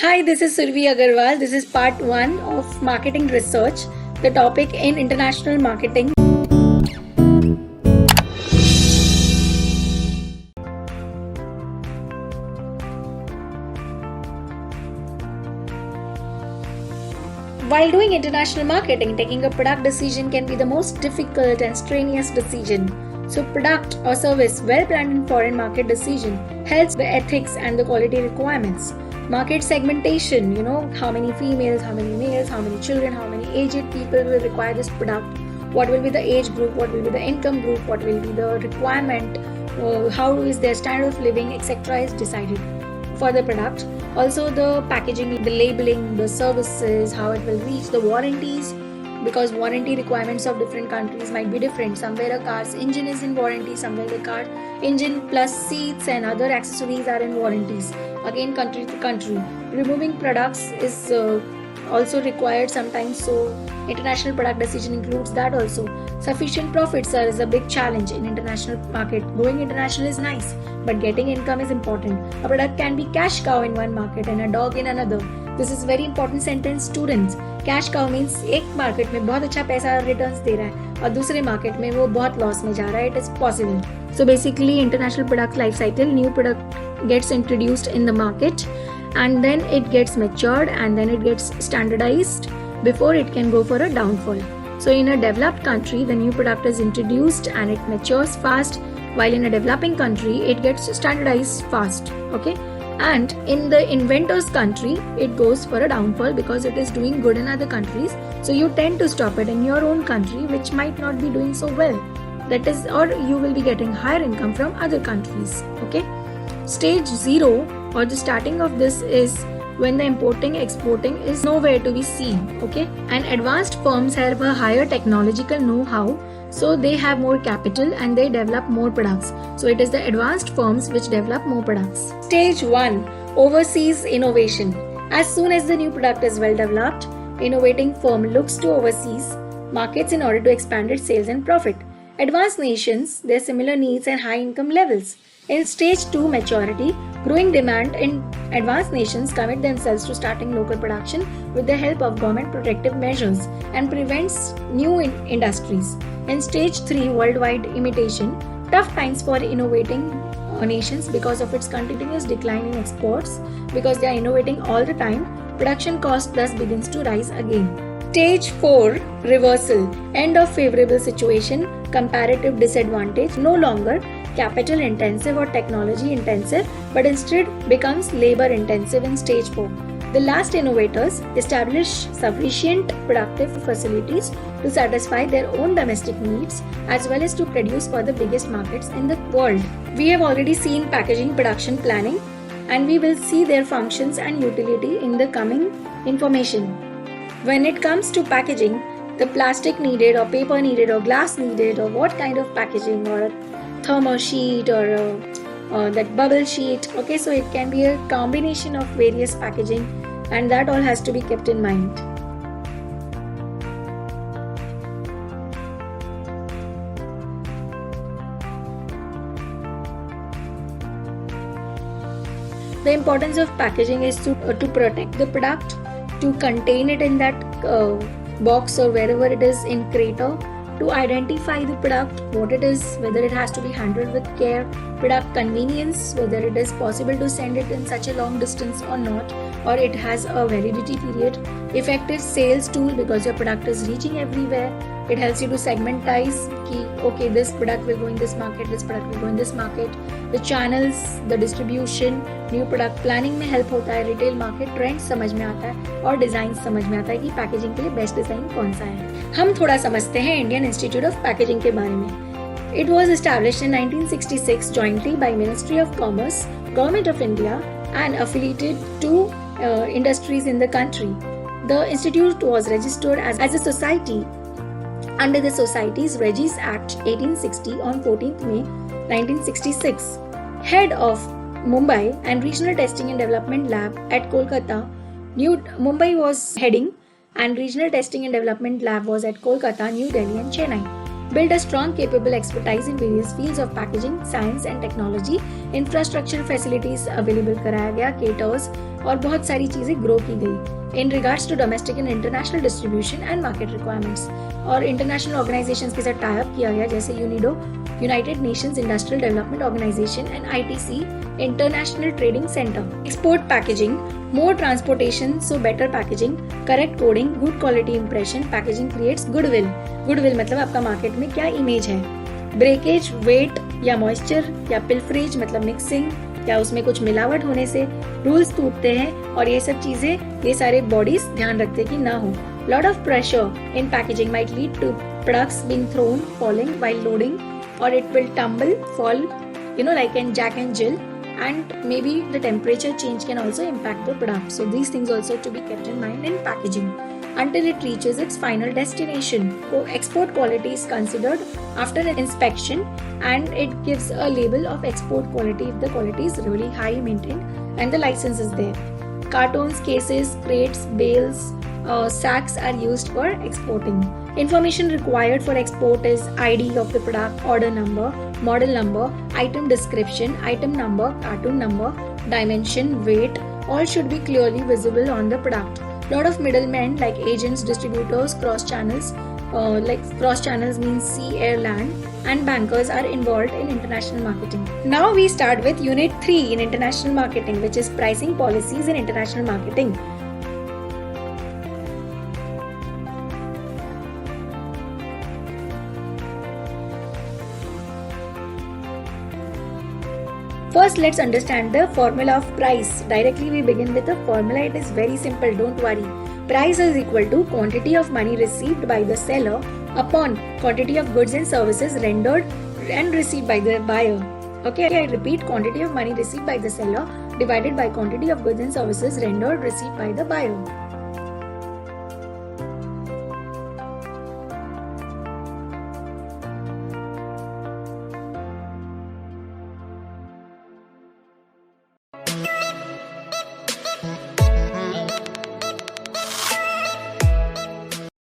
Hi, this is Survi Agarwal. This is part 1 of marketing research, the topic in international marketing. While doing international marketing, taking a product decision can be the most difficult and strenuous decision. So, product or service well planned in foreign market decision helps the ethics and the quality requirements. Market segmentation, how many females, how many males, how many children, how many aged people will require this product, what will be the age group, what will be the income group, what will be the requirement, how is their standard of living, etc. is decided for the product. Also the packaging, the labeling, the services, how it will reach, the warranties, because warranty requirements of different countries might be different. Somewhere a car's engine is in warranty, somewhere the car engine plus seats and other accessories are in warranties. Again, country to country. Removing products is also required sometimes, so international product decision includes that also. Sufficient profits is a big challenge in international market. Going international is nice, but getting income is important. A product can be cash cow in one market and a dog in another. This is very important sentence, students. Cash cow means एक market में बहुत अच्छा पैसा returns दे रहा है और दूसरे market में वो बहुत लॉस में जा रहा है. It is possible. So basically international product life cycle, new product gets introduced in the market and then it gets matured and then it gets standardized before it can go for a downfall. So in a developed country, the new product is introduced and it matures fast, while in a developing country it gets standardized fast. Okay, and in the inventor's country it goes for a downfall because it is doing good in other countries, so you tend to stop it in your own country which might not be doing so well. That is, or you will be getting higher income from other countries. Okay, stage 0 or the starting of this is when the importing exporting is nowhere to be seen. Okay, and advanced firms have a higher technological know-how, so they have more capital and they develop more products. So it is the advanced firms which develop more products. Stage 1, overseas innovation. As soon as the new product is well developed, innovating firm looks to overseas markets in order to expand its sales and profit. Advanced nations, their similar needs and high income levels. In stage 2, maturity, growing demand in advanced nations commit themselves to starting local production with the help of government protective measures and prevents new industries. In stage 3, worldwide imitation, tough times for innovating nations because of its continuous decline in exports. Because they are innovating all the time, production cost thus begins to rise again. Stage 4, reversal, end of favorable situation, comparative disadvantage, no longer capital intensive or technology intensive, but instead becomes labor intensive in stage 4. The last innovators establish sufficient productive facilities to satisfy their own domestic needs as well as to produce for the biggest markets in the world. We have already seen packaging production planning, and we will see their functions and utility in the coming information. When it comes to packaging, the plastic needed or paper needed or glass needed or what kind of packaging, or a thermo sheet or that bubble sheet. Okay, so it can be a combination of various packaging, and that all has to be kept in mind. The importance of packaging is to protect the product, to contain it in that box or wherever it is in crater, to identify the product, what it is, whether it has to be handled with care, product convenience, whether it is possible to send it in such a long distance or not, or it has a validity period. Effective sales tool, because your product is reaching everywhere. It helps you to segmentize ki, okay, this product will go in this market, this product will go in this market. The channels, the distribution, new product planning में help होता है. Retail market trend समझ में आता है और design समझ में आता है कि पैकेजिंग के लिए बेस्ट डिजाइन कौन सा है. हम थोड़ा समझते हैं इंडियन इंस्टीट्यूट ऑफ पैकेजिंग के बारे में. It was established in 1966 jointly by Ministry of Commerce, Government of India, and affiliated to industries in the country. The institute was registered as a society under the Societies Regis Act 1860 on 14th May 1966. Head of Mumbai and Regional Testing and Development Lab at Kolkata. Mumbai was heading, and Regional Testing and Development Lab was at Kolkata, New Delhi and Chennai. build a strong capable expertise in various fields of packaging, science and technology, infrastructure facilities available कराया गया, caters और बहुत सारी चीज़ें grow की गई in regards to domestic and international distribution and market requirements. और international organizations के साथ tie up किया गया जैसे UNIDO, United Nations Industrial Development Organization and ITC, International Trading Center. Export packaging, more transportation so better packaging, correct coding, good quality impression, packaging creates goodwill. Goodwill मतलब आपका market में क्या image है. Breakage, wait या moisture या pilferage मतलब mixing या उसमें कुछ मिलावट होने से रूल्स टूटते हैं और ये सब चीजें ये सारे बॉडीज ध्यान रखते कि ना हो. Lot of pressure in packaging might lead to products being thrown, falling while loading, or it will tumble, fall, like in Jack and Jill, and maybe the temperature change can also impact the product. So these things also to be kept in mind in packaging until it reaches its final destination. So export quality is considered after an inspection and it gives a label of export quality if the quality is really high maintained and the license is there. Cartons, cases, crates, bales, sacks are used for exporting. Information required for export is ID of the product, order number, model number, item description, item number, carton number, dimension, weight, all should be clearly visible on the product. Lot of middlemen like agents, distributors, cross channels, like cross channels means sea, air, land, and bankers are involved in international marketing. Now we start with Unit 3 in international marketing, which is pricing policies in international marketing. First, let's understand the formula of price. Directly we begin with the formula. It is very simple, don't worry. Price is equal to quantity of money received by the seller upon quantity of goods and services rendered and received by the buyer. Okay, I repeat, quantity of money received by the seller divided by quantity of goods and services rendered received by the buyer.